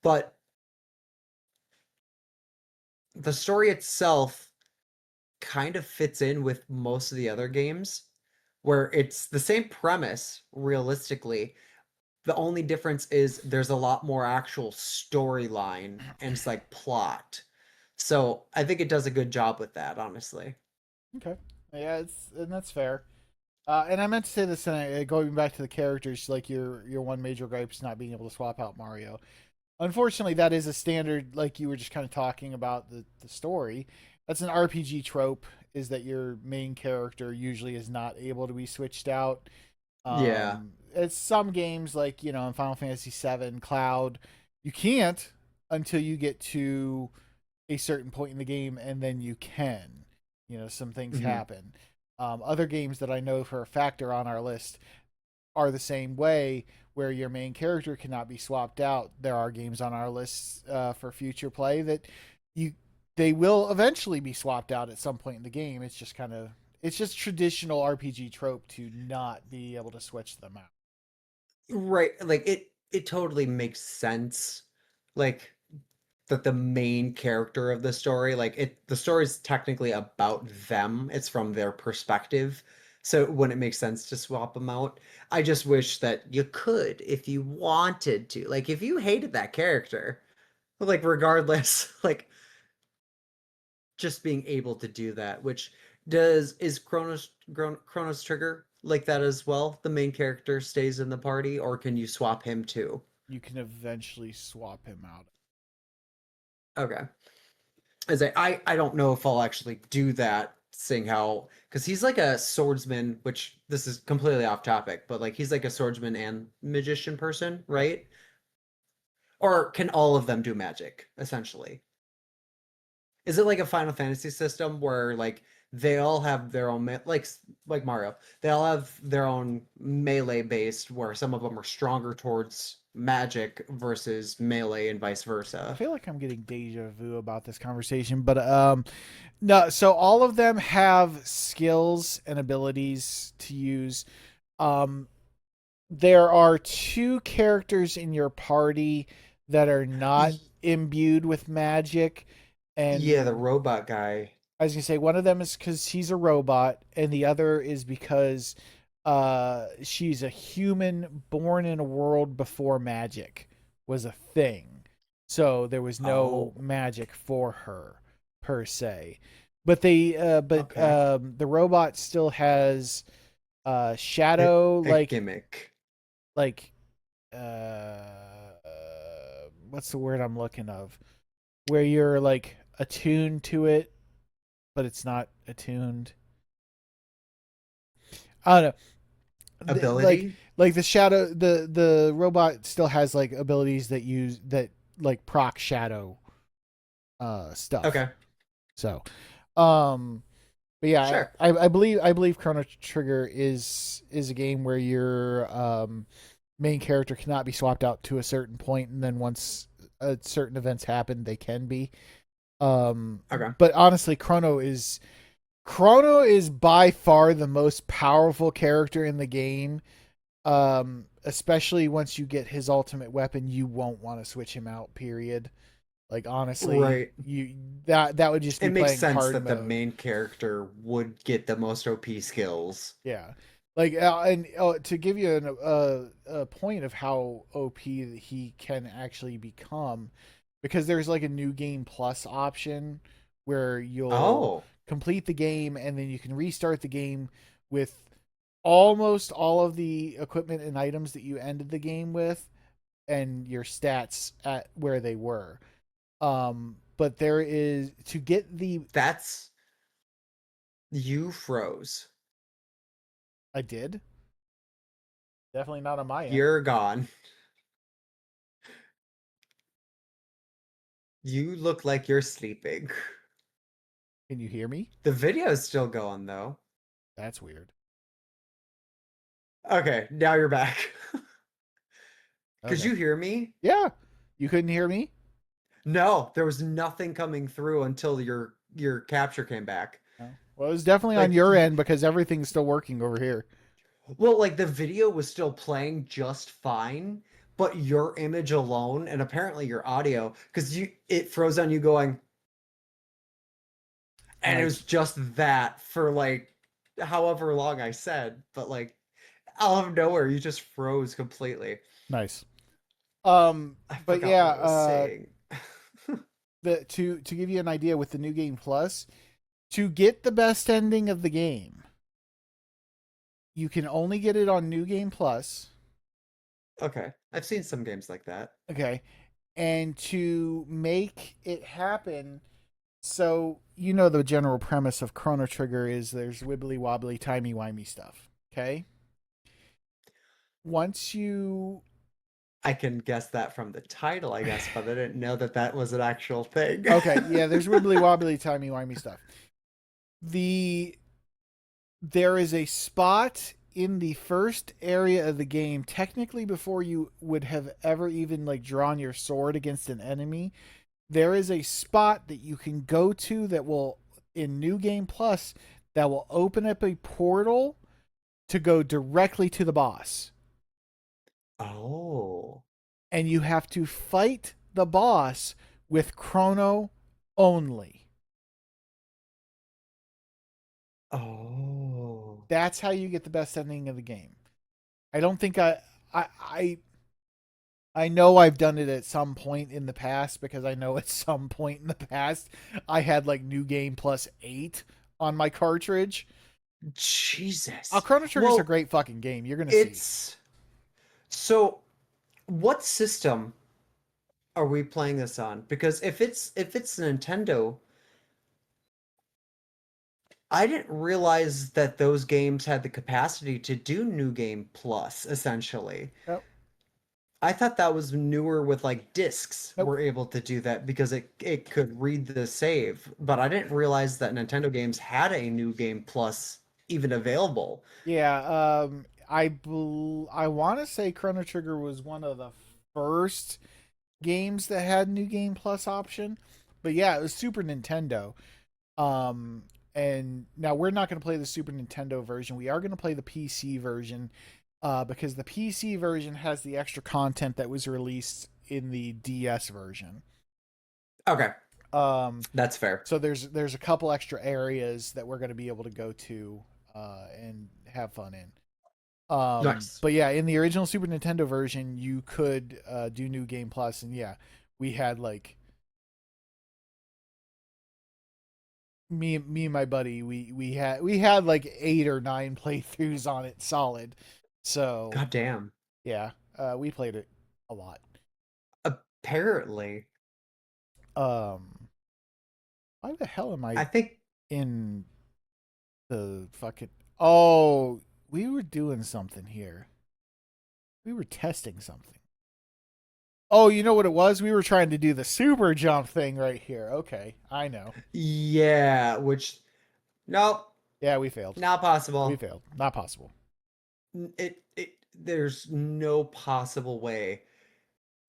But the story itself kind of fits in with most of the other games where it's the same premise realistically. The only difference is there's a lot more actual storyline and it's like plot. So I think it does a good job with that, honestly. Okay. Yeah, and that's fair. And I meant to say this, going back to the characters, like your one major gripe is not being able to swap out Mario. Unfortunately, that is a standard. Like you were just kind of talking about the story. That's an RPG trope. Is that your main character usually is not able to be switched out. Yeah. It's some games like in Final Fantasy VII, Cloud, you can't until you get to a certain point in the game, and then you can. Some things Hmm. happen. Other games that I know for a fact are on our list are the same way, where your main character cannot be swapped out. There are games on our list for future play that you they will eventually be swapped out at some point in the game. It's just traditional RPG trope to not be able to switch them out. Right, like it totally makes sense. Like that the main character of the story, like the story is technically about them. It's from their perspective. So it wouldn't make sense to swap them out. I just wish that you could if you wanted to. Like if you hated that character, like regardless, like just being able to do that, which is Chronos Trigger like that as well? The main character stays in the party, or can you swap him too? You can eventually swap him out. Okay. As I don't know if I'll actually do that, seeing how because he's like a swordsman, which this is completely off topic, but like he's like a swordsman and magician person, Yeah. right? Or can all of them do magic, essentially? Is it like a Final Fantasy system where like they all have their own like Mario, they all have their own melee based where some of them are stronger towards magic versus melee and vice I versa. feel like I'm getting deja vu about this conversation, but no. So all of them have skills and abilities to use. Um, there are two characters in your party that are not imbued with magic, Yeah, the and robot guy. I was gonna say one of them is because he's a robot, and the other is because she's a human born in a world before magic was a thing. So there was no Oh, magic for her per se. But they okay. the robot still has A, shadow a gimmick. like uh what's the word I'm looking of? Where you're like attuned to it, but it's not attuned. I don't know. Ability? Like the shadow, the robot still has like abilities that use that like proc shadow stuff. Okay. So, um, but yeah, Sure. I believe Chrono Trigger is a game where your main character cannot be swapped out to a certain point, and then once certain events happen, they can be. Okay. But honestly, Chrono is by far the most powerful character in the game. Especially once you get his ultimate weapon, you won't want to switch him out. Period. Like honestly, Right. you that would just It be makes playing sense hard that the mode. main character would get the most OP skills. Yeah. Like and to give you a point of how OP he can actually become, because there's like a new game plus option where you'll Oh, complete the game and then you can restart the game with almost all of the equipment and items that you ended the game with and your stats at where they were. But there is to get the that's you froze. I did definitely not on my end. You're gone. You look like you're sleeping. Can you hear me? The video's still going though. That's weird. Okay, now you're back. Could Okay. you hear me? Yeah. You couldn't hear me? No, there was nothing coming through until your capture came back. No. Well, it was definitely on Like your end because everything's still working over here. well, like the video was still playing just fine, but your image alone and apparently your audio, because you it froze on you going, and it was Nice. just that for like however long I said, but like out of nowhere, you just froze completely. Nice. I But forgot yeah, what I was saying. the to give you an idea with the new game plus, to get the best ending of the game, you can only get it on new game plus. Okay, I've seen some games like that. Okay. And to make it happen, so you know the general premise of Chrono Trigger is there's wibbly wobbly timey wimey stuff. Okay. Once you I can guess that from the title, I guess, but I didn't know that that was an actual thing. okay, yeah, there's wibbly wobbly timey wimey stuff. The There is a spot in the first area of the game, technically before you would have ever even like drawn your sword against an enemy. There is a spot that you can go to that will in New Game Plus that will open up a portal to go directly to the boss. Oh. And you have to fight the boss with Chrono only. Oh. That's how you get the best ending of the game. I don't think I I know I've done it at some point in the past because I know at some point in the past I had like New Game Plus 8 on my cartridge. Jesus. Chrono Trigger's a Well, great fucking game. You're gonna see. it's so what system are we playing this on? Because if it's Nintendo, I didn't realize that those games had the capacity to do New Game Plus, essentially. Nope. I thought that was newer with like discs Nope. were able to do that because it could read the save, but I didn't realize that Nintendo games had a New Game Plus even available. Yeah. I want to say Chrono Trigger was one of the first games that had New Game Plus option. But yeah, it was Super Nintendo. Um, and now we're not going to play the Super Nintendo version. We are going to play the PC version, because the PC version has the extra content that was released in the DS version. Okay, Um, that's fair. so there's a couple extra areas that we're going to be able to go to and have fun in. Nice. But yeah, in the original Super Nintendo version, you could do New Game Plus, and yeah, we had like me and my buddy, we had like 8 or 9 playthroughs on it solid. So God damn. yeah, we played it a lot. Apparently, Um, why the hell am I I think. in the fucking? Oh, we were doing something here. We were testing something. Oh, you know what it was? We were trying to do the super jump thing right here. Okay, I know. Yeah, which nope, Yeah, we failed. not We possible. failed. Not possible. It there's no possible way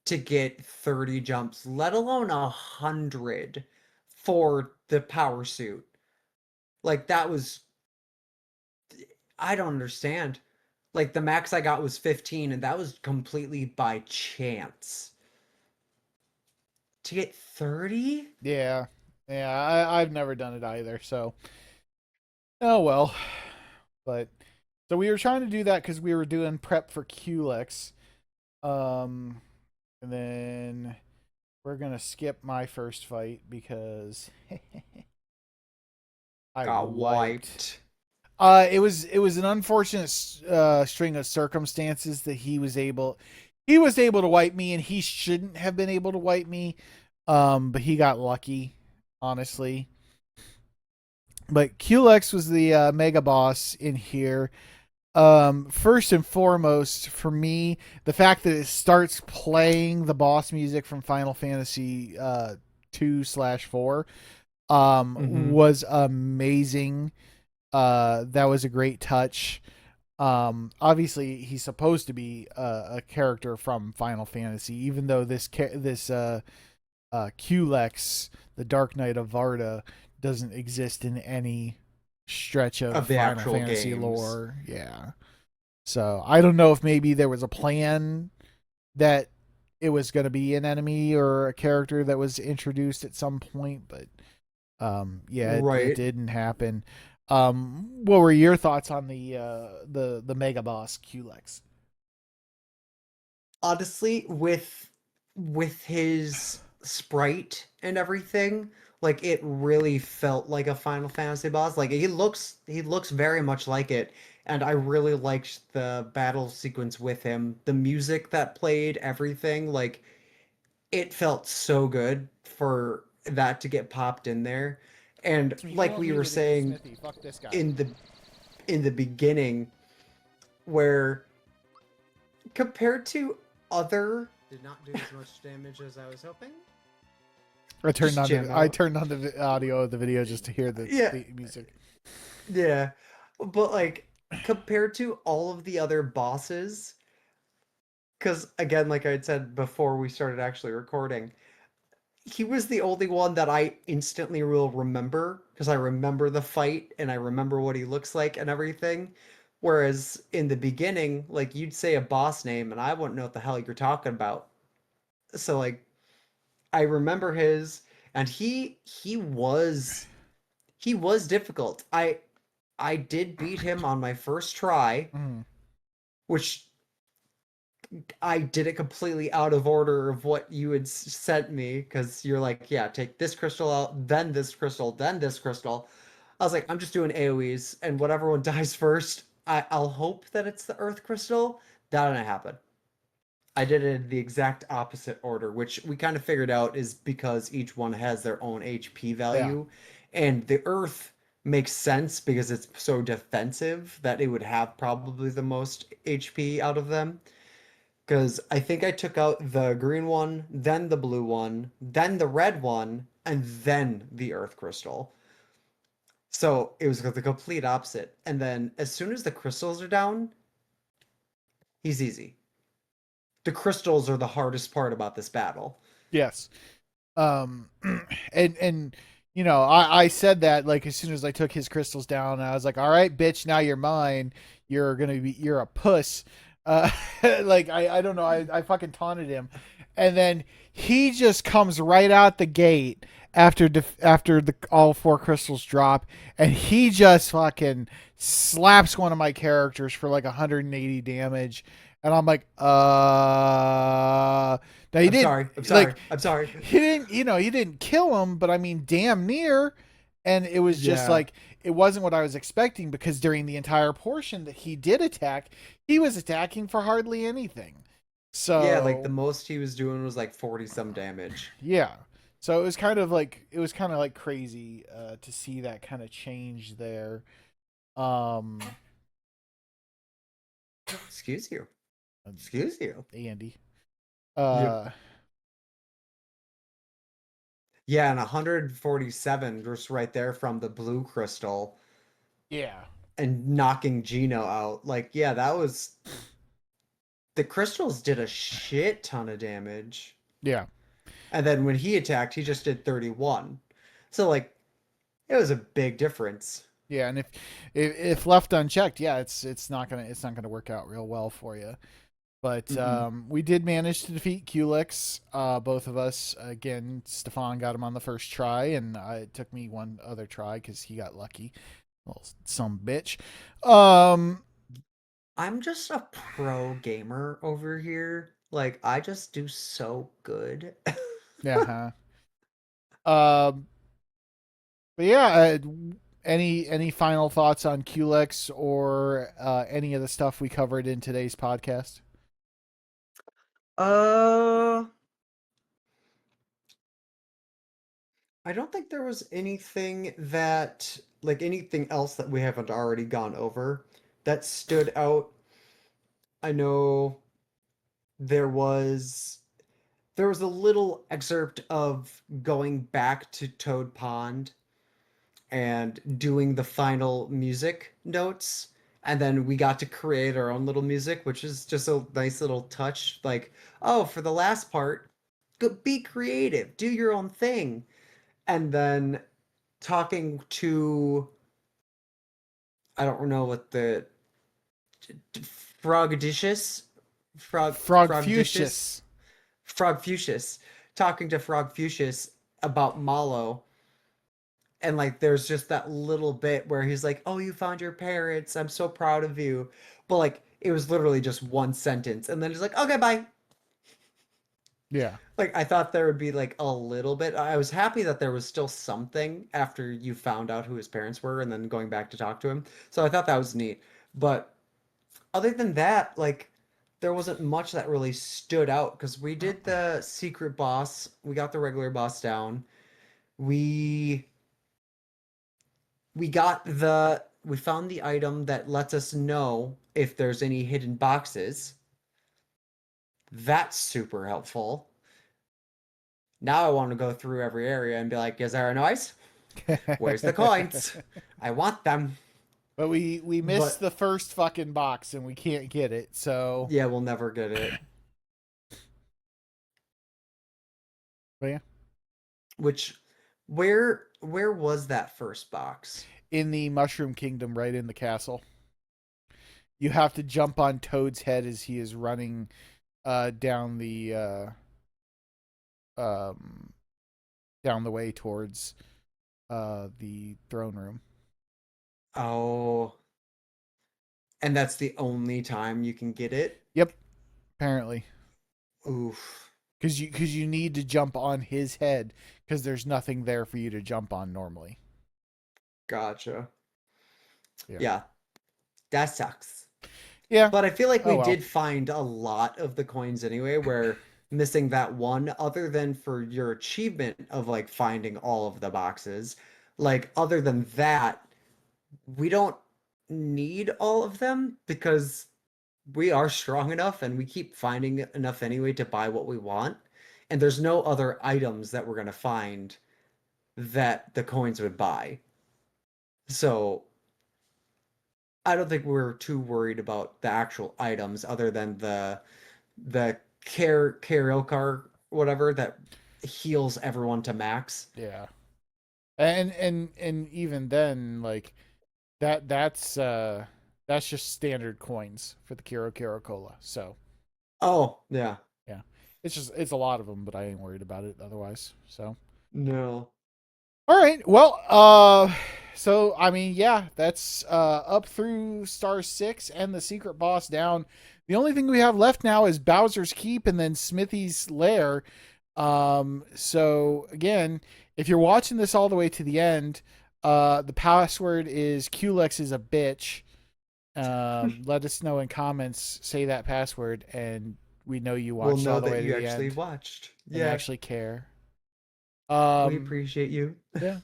to get 30 jumps, let alone 100 for the power suit. Like that was I don't understand. Like the max I got was 15 and that was completely by chance. To get 30? Yeah, yeah. I've never done it either. So, oh well. But so we were trying to do that because we were doing prep for QLEX. Um, and then we're gonna skip my first fight because I Got wiped. wiped. It was an unfortunate string of circumstances that he was able to wipe me, and he shouldn't have been able to wipe me. But he got lucky, honestly. But QLEX was the mega boss in here. First and foremost, for me, the fact that it starts playing the boss music from Final Fantasy 2/4 Mm-hmm. was amazing. That was a great touch. Obviously, he's supposed to be a character from Final Fantasy, even though this QLEX, the Dark Knight of Varda, doesn't exist in any stretch of Of the Final actual Fantasy games. lore. Yeah. So I don't know if maybe there was a plan that it was going to be an enemy or a character that was introduced at some point, but yeah, it Right. didn't happen. What were your thoughts on the mega boss QLEX? Honestly, with his sprite and everything, like it really felt like a Final Fantasy boss. Like he looks very much like it, and I really liked the battle sequence with him. The music that played, everything, like it felt so good for that to get popped in there. And You like won't we need were it against saying Smithy. Fuck this guy. in the beginning, where compared to other did not do as much damage as I was hoping. I turned Just on jam the I out. turned on the audio of the video just to hear Yeah, the music. yeah. But like compared to all of the other bosses, because again, like I had said before we started actually recording, he was the only one that I instantly will remember because I remember the fight and I remember what he looks like and everything. Whereas in the beginning, like you'd say a boss name and I wouldn't know what the hell you're talking about. So like I remember his and he was difficult. I did beat him on my first try, Mm. which I did it completely out of order of what you had sent me because you're like, yeah, take this crystal out, then this crystal, then this crystal. I was like, I'm just doing AoEs, and whatever one dies first, I'll hope that it's the Earth crystal. That didn't happen. I did it in the exact opposite order, which we kind of figured out is because each one has their own HP Yeah. value, and the Earth makes sense because it's so defensive that it would have probably the most HP out of them. Because I think I took out the green one, then the blue one, then the red one, and then the earth crystal. So it was the complete opposite. And then as soon as the crystals are down, he's easy. the crystals are the hardest part about this battle. Yes. Um, and you know, I said that like as soon as I took his crystals down, I was like, all right, bitch, now you're mine. You're a puss. Like I don't know, I fucking taunted him, and then he just comes right out the gate after the all four crystals drop, and he just fucking slaps one of my characters for like 180 damage, and I'm like, now he I'm didn't sorry. I'm sorry. like I'm sorry. he didn't, you know, he didn't kill him, but I mean, damn near. And it was just Yeah. like it wasn't what I was expecting, because during the entire portion that he did attack, he was attacking for hardly anything. Yeah, like the So most he was doing was like 40 some damage. yeah, so it was kind of like crazy to see that kind of change there. Um, Excuse you. Excuse you. Andy. Yep. Uh, Yeah, and 147 just right there from the blue crystal yeah, and knocking Gino out. Like, yeah, that was the crystals did a shit ton of damage. yeah. And then when he attacked, he just did 31. So like it was a big difference. Yeah, and if left unchecked, yeah, it's not gonna work out real well for you. But Mm-mm. we did manage to defeat Culex, both of us. Again, Stefan got him on the first try, and it took me one other try because he got lucky. Well, some bitch. Um, I'm just a pro gamer over here. Like I just do so good. yeah. Um, but yeah. Any final thoughts on Culex or any of the stuff we covered in today's podcast? Uh, I don't think there was anything that, like anything else that we haven't already gone over that stood out. I know there was there was a little excerpt of going back to Toad Pond and doing the final music notes. And then we got to create our own little music, which is just a nice little touch. Like, oh, for the last part, be creative, do your own thing. And then talking to, I don't know what the Frogdicious, Frogdicious, Frogfucius. Frogfucius, talking to Frogfucius about Malo. And like there's just that little bit where he's like, "Oh, you found your parents. I'm so proud of you." But like it was literally just one sentence and then he's like, "Okay, bye." Yeah. Like I thought there would be like a little bit. I was happy that there was still something after you found out who his parents were and then going back to talk to him. So I thought that was neat. But other than that, like there wasn't much that really stood out because we did the secret boss, we got the regular boss down. We we found the item that lets us know if there's any hidden boxes. That's super helpful. Now I want to go through every area and be like, is there a noise? Where's the coins? I want them. But we missed But the first fucking box and we can't get it. So, yeah, we'll never get it. but yeah, Which where was that first box? in the Mushroom Kingdom, right in the castle, you have to jump on Toad's head as he is running down um down the way towards the throne room. Oh, and that's the only time you can get it? Yep, apparently. Oof. Because you need to jump on his head because there's nothing there for you to jump on normally. Gotcha. Yeah. Yeah, that sucks. Yeah. But I feel like Oh we well. did find a lot of the coins anyway, where missing that one, other than for your achievement of like finding all of the boxes, like other than that, we don't need all of them because we are strong enough and we keep finding enough anyway to buy what we want. And there's no other items that we're gonna find that the coins would buy. So I don't think we're too worried about the actual items other than the karaoke whatever that heals everyone to max. Yeah. And even then, like that's just standard coins for the Kiro Cola. So Oh, yeah. yeah, it's a lot of them, but I ain't worried about it otherwise. So No. all right, well, so I mean, yeah, that's up through Star 6 and the secret boss down. The only thing we have left now is Bowser's Keep and then Smithy's Lair. So again, if you're watching this all the way to the end, the password is QLEX is a bitch. Let us know in comments, say that password, and we know you We'll watched know all the that way you to the actually end watched. and Yeah. actually care. We appreciate you. Yeah.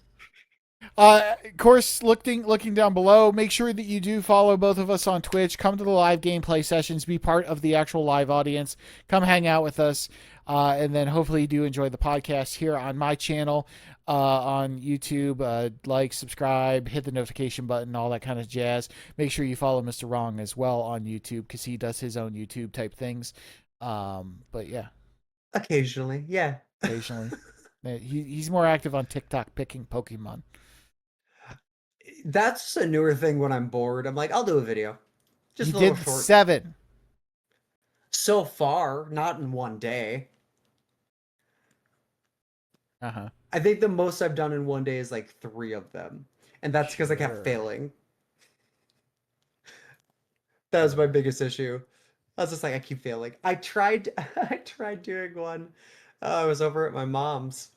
Of course, looking down below, make sure that you do follow both of us on Twitch. Come to the live gameplay sessions, be part of the actual live audience. Come hang out with us, and then hopefully you do enjoy the podcast here on my channel on YouTube. Like, subscribe, hit the notification button, all that kind of jazz. Make sure you follow MrWrong as well on YouTube because he does his own YouTube type things. But yeah, Occasionally, yeah. occasionally. He's more active on TikTok picking Pokemon. That's a newer thing when I'm bored. I'm like, I'll do a video. Just You a little did short. 7. So far, not in one day. Uh-huh. I think the most I've done in one day is like 3 of them. And that's because I kept Sure. failing. That was my biggest issue. I was just like, I keep failing. I tried I tried doing one. I was over at my mom's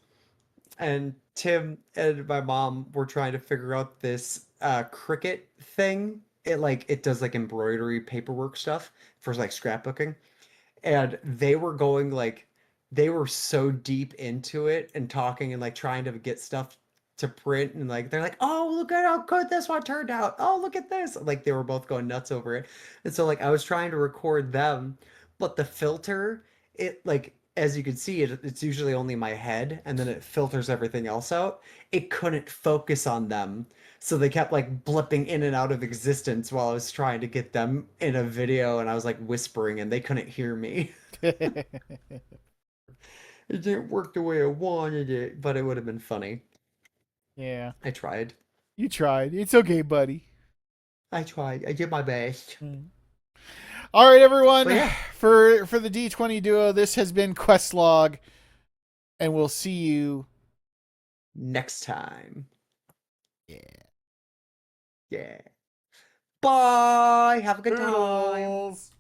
and Tim and my mom were trying to figure out this Cricut thing. It does like embroidery paperwork stuff for like scrapbooking. And they were going like they were so deep into it and talking and like trying to get stuff to print and like they're like, oh, look at how good this one turned out. Oh, look at this. Like they were both going nuts over it. And so like I was trying to record them, but the filter, it like as you can see it's usually only my head and then it filters everything else out. It couldn't focus on them. So they kept like blipping in and out of existence while I was trying to get them in a video and I was like whispering and they couldn't hear me. It didn't work the way I wanted it, but it would have been funny. Yeah. I tried. You tried. It's okay, buddy. I tried. I did my best. All right, everyone. But yeah, For the D20 duo, this has been Questlog, and we'll see you. next time. Yeah. Yeah. Bye. Have a good time. Toodles.